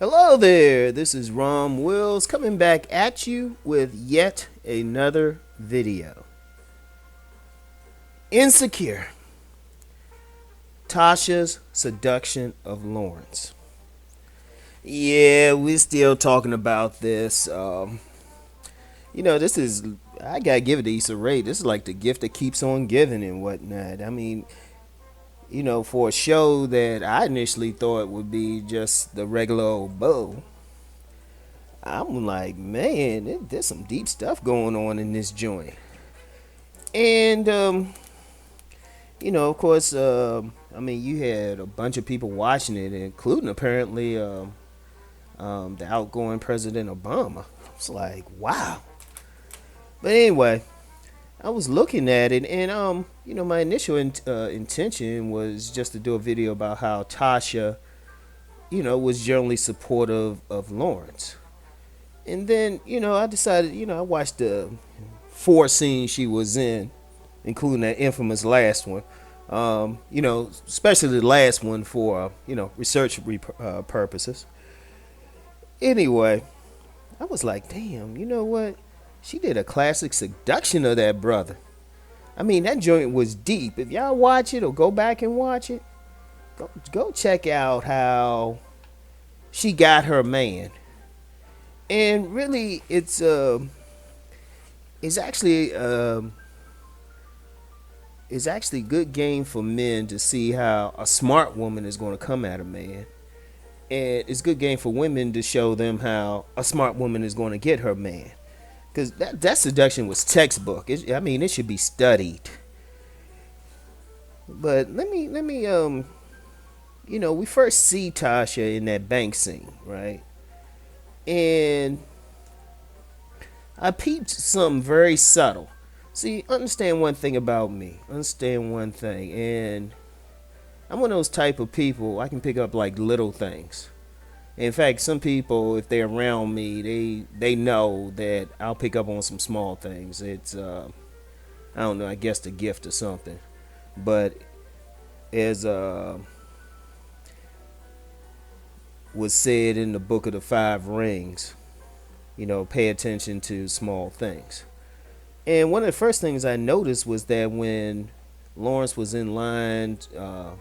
Hello there, this is Rom Wills coming back at you with yet another video. Insecure. Tasha's seduction of Lawrence. Yeah, we're still talking about this. This is, I gotta give it to Issa Rae. This is like the gift that keeps on giving and whatnot. I mean, for a show that I initially thought would be just the regular old bow, I'm like, man, there's some deep stuff going on in this joint. And, of course, you had a bunch of people watching it, including apparently the outgoing President Obama. It's like, wow. But anyway, I was looking at it, and, my initial intention was just to do a video about how Tasha, was generally supportive of Lawrence. And then, I decided, I watched the 4 scenes she was in, including that infamous last one. Especially the last one for, research purposes. Anyway, I was like, damn, you know what? She did a classic seduction of that brother. I mean, that joint was deep. If y'all watch it or go back and watch it, go check out how she got her man. And really, it's actually good game for men to see how a smart woman is going to come at a man, and it's good game for women to show them how a smart woman is going to get her man. Because that seduction was textbook. It should be studied. But let me we first see Tasha in that bank scene, right? And I peeped something very subtle. See, understand one thing about me. Understand one thing. And I'm one of those type of people, I can pick up like little things. In fact, some people, if they're around me, they know that I'll pick up on some small things. It's, I don't know, I guess the gift or something. But as was said in the Book of the Five Rings, pay attention to small things. And one of the first things I noticed was that when Lawrence was in line, to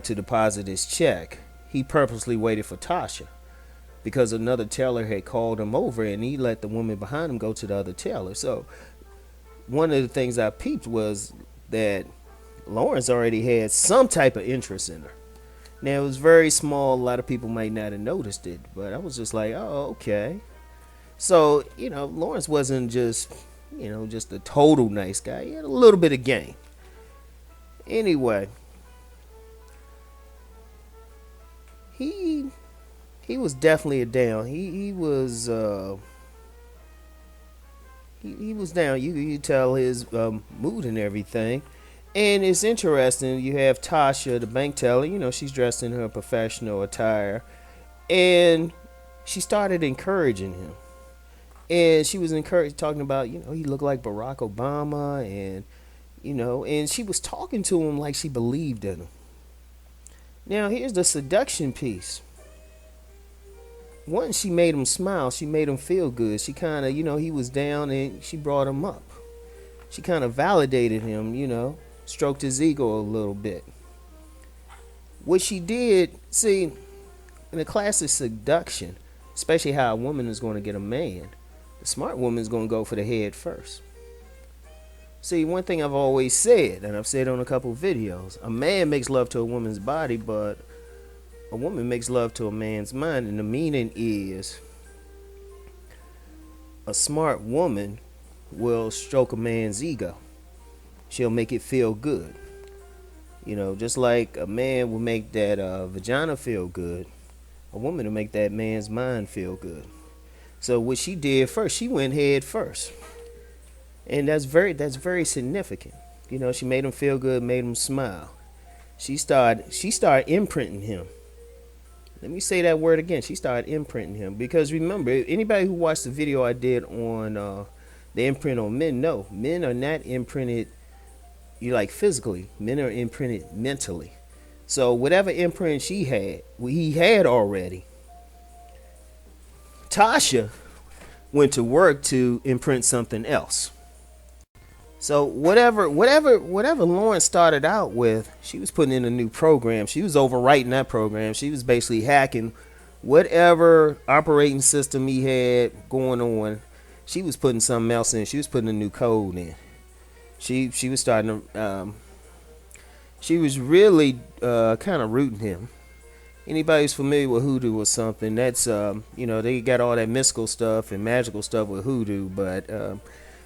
deposit his check, he purposely waited for Tasha because another teller had called him over, and he let the woman behind him go to the other teller. So one of the things I peeped was that Lawrence already had some type of interest in her. Now, it was very small. A lot of people might not have noticed it, but I was just like, oh, okay. So, Lawrence wasn't just a total nice guy. He had a little bit of game. Anyway, he was definitely a down. He was he was down. You tell his mood and everything. And it's interesting, you have Tasha, the bank teller, she's dressed in her professional attire, and she started encouraging him. And she was talking about, he looked like Barack Obama, and, and she was talking to him like she believed in him. Now, here's the seduction piece. One, she made him smile. She made him feel good. She kind of, he was down, and she brought him up. She kind of validated him, stroked his ego a little bit. What she did, see, in a classic seduction, especially how a woman is going to get a man, the smart woman is going to go for the head first. See, one thing I've always said, and I've said on a couple videos, a man makes love to a woman's body, but a woman makes love to a man's mind. And the meaning is a smart woman will stroke a man's ego. She'll make it feel good. Just like a man will make that vagina feel good, a woman will make that man's mind feel good. So what she did first, she went head first. And that's very significant. She made him feel good, made him smile. She started imprinting him. Let me say that word again. She started imprinting him. Because remember, anybody who watched the video I did on the imprint on men, no, men are not imprinted physically. Men are imprinted mentally. So whatever imprint he had already. Tasha went to work to imprint something else. So whatever Lawrence started out with, she was putting in a new program. She was overwriting that program. She was basically hacking whatever operating system he had going on. She was putting something else in. She was putting a new code in. She was starting to she was really kind of rooting him. Anybody who's familiar with hoodoo or something, that's they got all that mystical stuff and magical stuff with hoodoo, but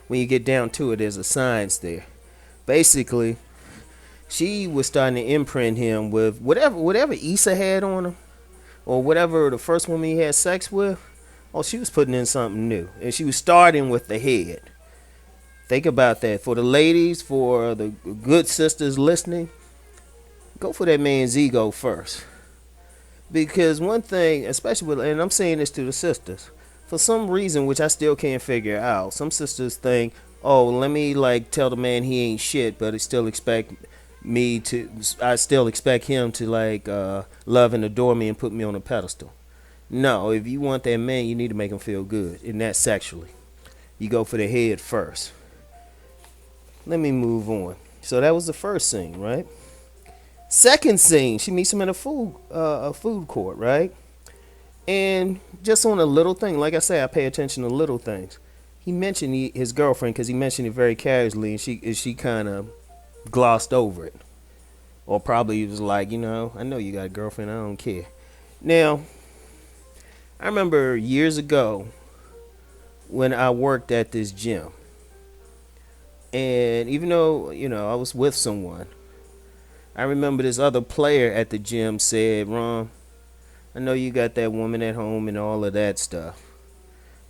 when you get down to it, there's a science there. Basically, she was starting to imprint him with whatever Issa had on him, or whatever the first woman he had sex with. Oh, she was putting in something new, and she was starting with the head. Think about that. For the ladies, for the good sisters listening, go for that man's ego first. Because one thing, especially with, and I'm saying this to the sisters, for some reason which I still can't figure out, some sisters think, oh, let me like tell the man he ain't shit, but I still expect him to like love and adore me and put me on a pedestal. No, if you want that man, you need to make him feel good, and that's sexually. You go for the head first. Let me move on. So that was the first scene, right? Second scene, she meets him in a food court, right? And just on a little thing, like I say, I pay attention to little things. He mentioned his girlfriend because he mentioned it very casually, and she kind of glossed over it, or probably was like, I know you got a girlfriend, I don't care. Now, I remember years ago when I worked at this gym, and even though I was with someone, I remember this other player at the gym said, Ron, I know you got that woman at home and all of that stuff,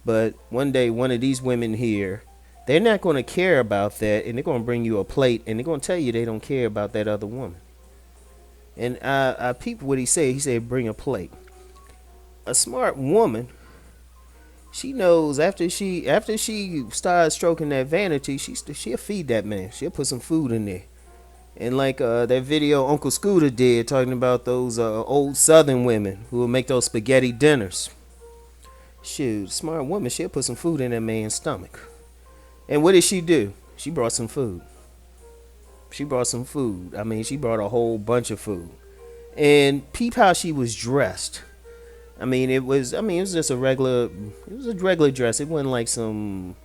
but one day one of these women here, they're not going to care about that, and they're going to bring you a plate, and they're going to tell you they don't care about that other woman. And I peeped what he said. He said, bring a plate. A smart woman, she knows after she starts stroking that vanity, she'll feed that man. She'll put some food in there. And like that video Uncle Scooter did talking about those old Southern women who will make those spaghetti dinners. Shoot, smart woman, she'll put some food in that man's stomach. And what did she do? She brought some food. She brought some food. I mean, she brought a whole bunch of food. And peep how she was dressed. It was just a regular dress. It wasn't like some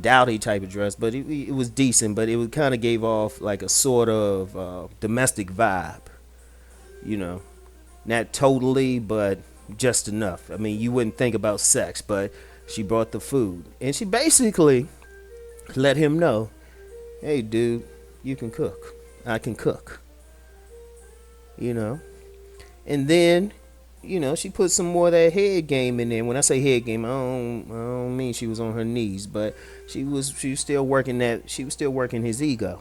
dowdy type of dress, but it was decent, but it kind of gave off like a sort of domestic vibe. Not totally, but just enough. You wouldn't think about sex, but she brought the food, and she basically let him know, hey dude, you can cook, I can cook. And then she put some more of that head game in there. When I say head game, I don't mean she was on her knees, but she was still working his ego.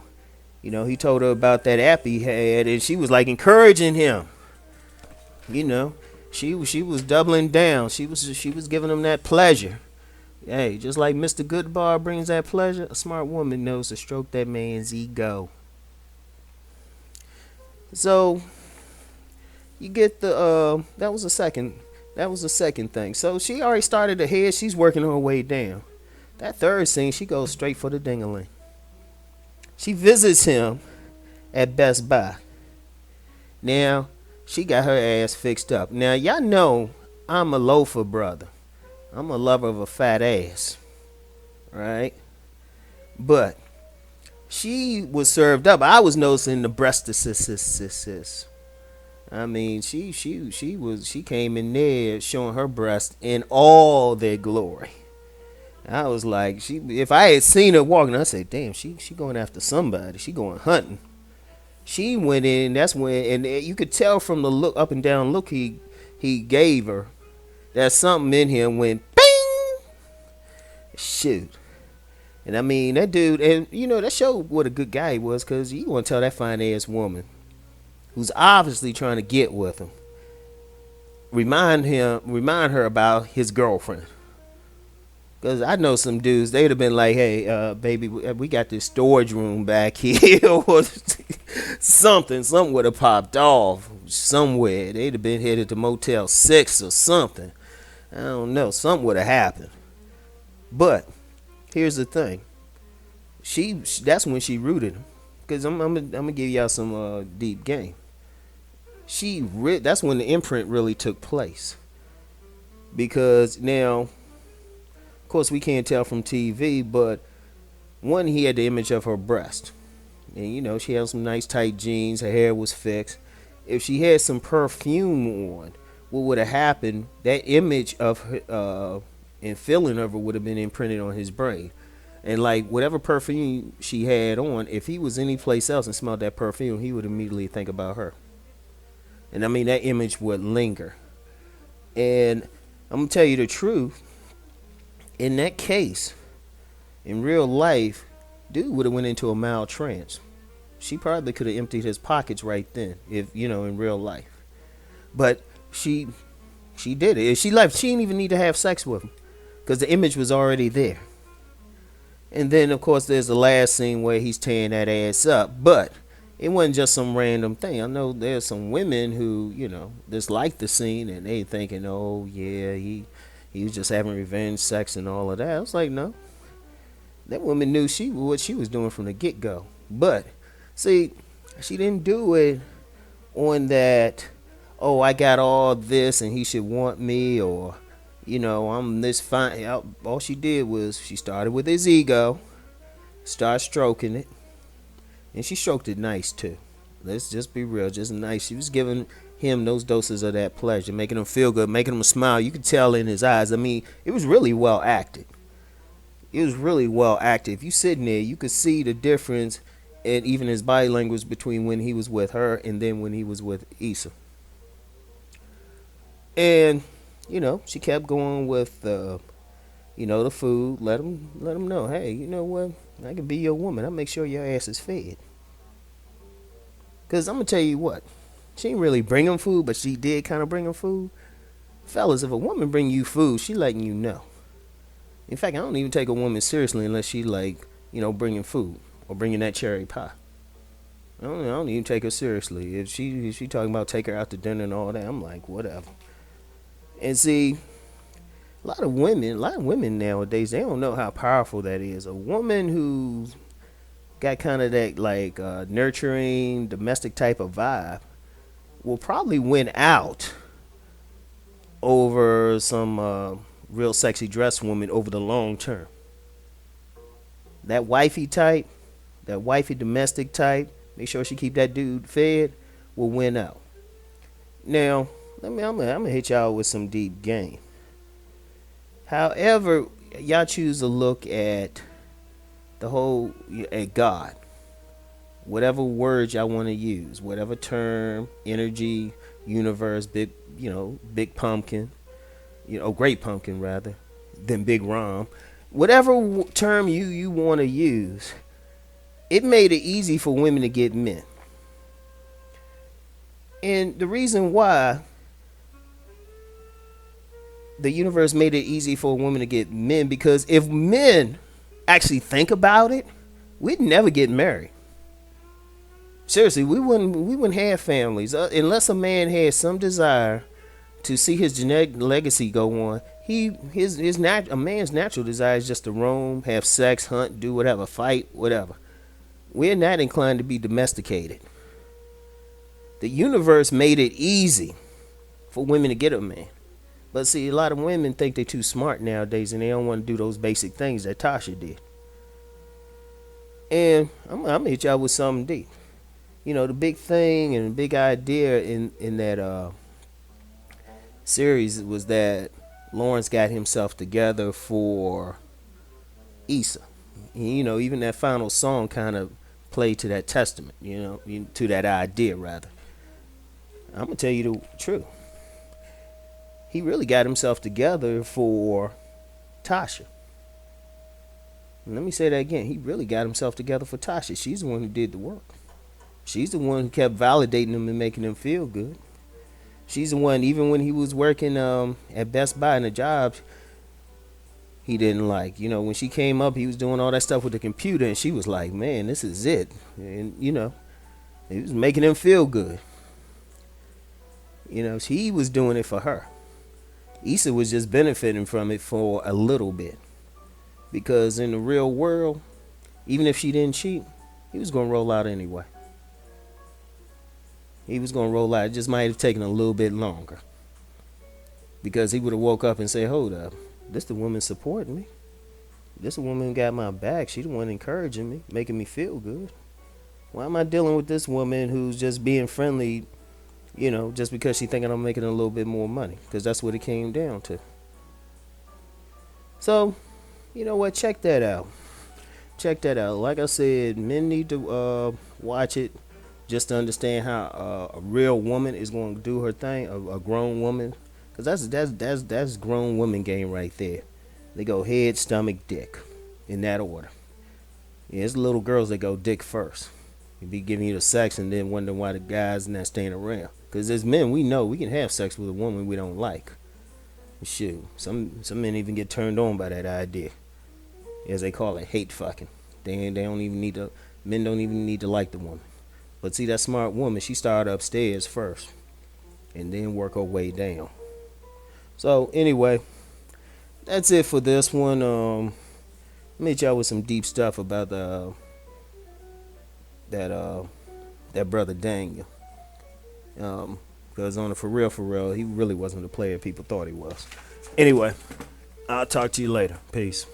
He told her about that app he had, and she was like encouraging him. She was doubling down. She was giving him that pleasure. Hey, just like Mr. Goodbar brings that pleasure, a smart woman knows to stroke that man's ego. So you get the that was the second thing. So she already started ahead. She's working her way down. That third scene, she goes straight for the ding-a-ling. She visits him at Best Buy. Now, she got her ass fixed up. Now, y'all know I'm a loafer brother. I'm a lover of a fat ass. Right? But she was served up. I was noticing the breastises. She came in there showing her breast in all their glory. I was like, if I had seen her walking, I'd say, damn, she going after somebody. She going hunting. She went in, that's when, and you could tell from the look, up and down look he gave her, that something in him went bing. Shoot. And that dude, and that showed what a good guy he was, because you want to tell that fine ass woman who's obviously trying to get with him, remind her about his girlfriend. Because I know some dudes, they'd have been like, hey, baby, we got this storage room back here, or something would have popped off. somewhere. They'd have been headed to Motel 6 or something. I don't know. Something would have happened. But here's the thing. That's when she rooted him. Because I'm gonna give y'all some deep game. That's when the imprint really took place. Because now, of course, we can't tell from TV, but one, he had the image of her breast. And, she had some nice tight jeans. Her hair was fixed. If she had some perfume on, what would have happened, that image of her and feeling of her would have been imprinted on his brain. And like whatever perfume she had on, if he was any place else and smelled that perfume, he would immediately think about her. And I mean, that image would linger. And I'm going to tell you the truth. In that case, in real life, dude would have went into a mild trance. She probably could have emptied his pockets right then, if in real life. But she did it. If she left, she didn't even need to have sex with him, because the image was already there. And then, of course, there's the last scene where he's tearing that ass up. But it wasn't just some random thing. I know there's some women who, dislike the scene, and they thinking, oh, yeah, he was just having revenge sex and all of that. I was like, no. That woman knew what she was doing from the get-go. But, see, she didn't do it on that, oh, I got all this and he should want me, or I'm this fine. All she did was she started with his ego, started stroking it, and she stroked it nice too. Let's just be real, just nice. She was giving him those doses of that pleasure, making him feel good, making him smile. You could tell in his eyes. I mean, it was really well acted. It was really well acted. If you sitting there, you could see the difference, and even his body language between when he was with her and then when he was with Issa. And she kept going with the food. Let him know, hey, you know what? I can be your woman. I'll make sure your ass is fed. Cause I'm gonna tell you what, she didn't really bring him food, but she did kind of bring him food. Fellas, if a woman bring you food, she letting you know. In fact, I don't even take a woman seriously unless she bringing food or bringing that cherry pie. I don't even take her seriously. If she talking about take her out to dinner and all that, I'm like, whatever. And see, a lot of women nowadays, they don't know how powerful that is. A woman who's got kind of that nurturing, domestic type of vibe will probably win out over some real sexy dressed woman over the long term. That wifey type, that wifey domestic type, make sure she keep that dude fed, will win out. Now, I'm gonna hit y'all with some deep game. However, y'all choose to look at at God. Whatever words y'all want to use, whatever term, energy, universe, big pumpkin, great pumpkin rather, than big rom. Whatever term you want to use, it made it easy for women to get men. And the reason why the universe made it easy for women to get men, because if men actually think about it, we'd never get married. Seriously, we wouldn't have families unless a man had some desire to see his genetic legacy go on. A man's natural desire is just to roam, have sex, hunt, do whatever, fight, whatever. We're not inclined to be domesticated. The universe made it easy for women to get a man. But see, a lot of women think they're too smart nowadays and they don't want to do those basic things that Tasha did. And I'm going to hit y'all with something deep. The big thing and the big idea in that series was that Lawrence got himself together for Issa. And, even that final song kind of played to that testament, to that idea rather. I'm going to tell you the truth. He really got himself together for Tasha. And let me say that again. He really got himself together for Tasha. She's the one who did the work. She's the one who kept validating him and making him feel good. She's the one, even when he was working at Best Buy in a job he didn't like. When she came up, he was doing all that stuff with the computer, and she was like, man, this is it. And, he was making him feel good. He was doing it for her. Issa was just benefiting from it for a little bit. Because in the real world, even if she didn't cheat, he was going to roll out anyway. He was going to roll out. It just might have taken a little bit longer. Because he would have woke up and said, hold up, this the woman supporting me. This the woman who got my back. She the one encouraging me, making me feel good. Why am I dealing with this woman who's just being friendly, just because she thinking I'm making a little bit more money? Because that's what it came down to. So, you know what? Check that out. Check that out. Like I said, men need to watch it just to understand how a real woman is going to do her thing. A grown woman, because that's grown woman game right there. They go head, stomach, dick, in that order. Yeah, it's little girls that go dick first. They be giving you the sex and then wonder why the guys not staying around. Because as men, we know we can have sex with a woman we don't like. Shoot, some men even get turned on by that idea, as they call it, hate fucking. They don't even need to. Men don't even need to like the woman. But see, that smart woman, she started upstairs first, and then work her way down. So anyway, that's it for this one. Meet y'all with some deep stuff about that brother Daniel. Because on the for real, he really wasn't the player people thought he was. Anyway, I'll talk to you later. Peace.